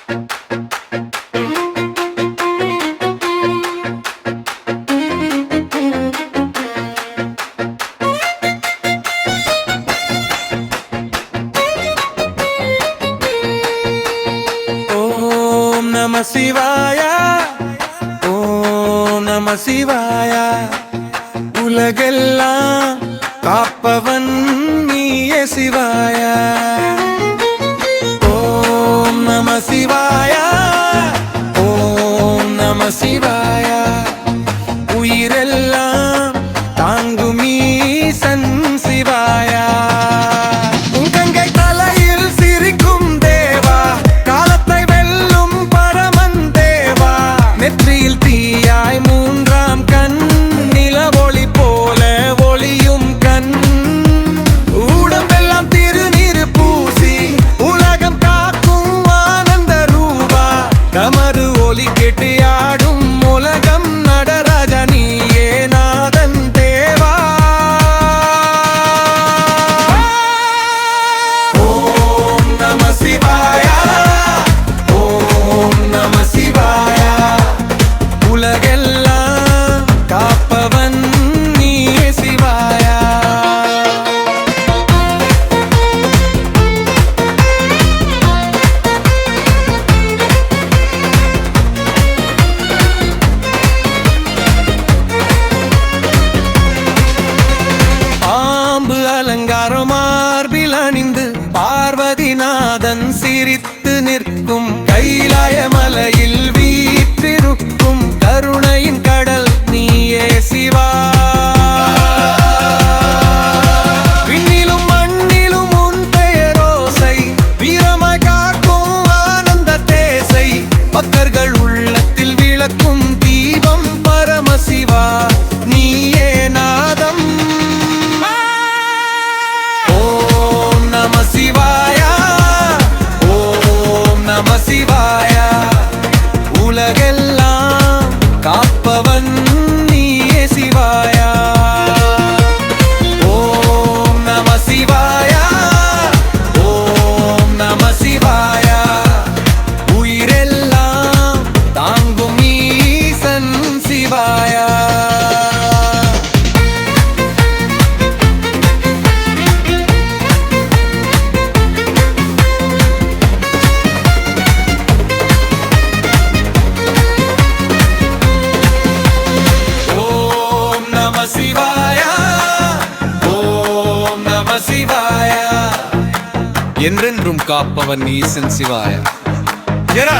ஓம் நம சிவாயா, ஓம் நம சிவாயா. உலகெல்லாம் காப்பவன் நீயே சிவாயா. ஓம் நம சிவாயா, ஓம் நம சிவாயா. உயிரெல்லாம் தாங்கும் ஈசன் சிவாயா. கங்கை தலையில் சிரிக்கும் தேவா, காலத்தை வெல்லும் பரமன் தேவா. நெற்றியில் தீயாய் மூன்றாம் கண், நிலவொளி போல ஒளியும் கண். உடம்பெல்லாம் திருநீரு பூசி உலகம் காக்கும் ஆனந்த ரூபா. தமது ஒலி கேட்டு ஆடும் உலகம் நடராஜா, நீயே நாதன் தேவா. ஓம் நம சிவாயா, ஓம் நம சிவாயா. உலகெல்லாம் காப்பவன் நீயே சிவாயா. பாம்பு அலங்காரம் மார்பில் அணிந்து பார்வதிநாதன் சிரித்து நிற்கும். கைலாய மலையில் வீற்றிருக்கும் கருணையின் கடல் நீயே சிவா. விண்ணிலும் மண்ணிலும் உன் பெயரோசை, வீரமாய் காக்கும் ஆனந்த தேசை. பக்தர்கள் உள்ளத்தில் விளக்கும் தீபம் பரமசிவா, நீயே நாதம். ஓம் நம சிவாயா, ஓம் நம சிவாயா. உலகெல்லாம் காப்பவன் நீயே சிவாயா. ஓம் நம சிவாயா, ஓம் நம சிவாயா. உயிரெல்லாம் தாங்கும் ஈசன் சிவாயா. ஓம் நம சிவாயா, ஓம் நம சிவாயா. என்றென்றும் காப்பவன் ஈசன் சிவாய. ஜெரா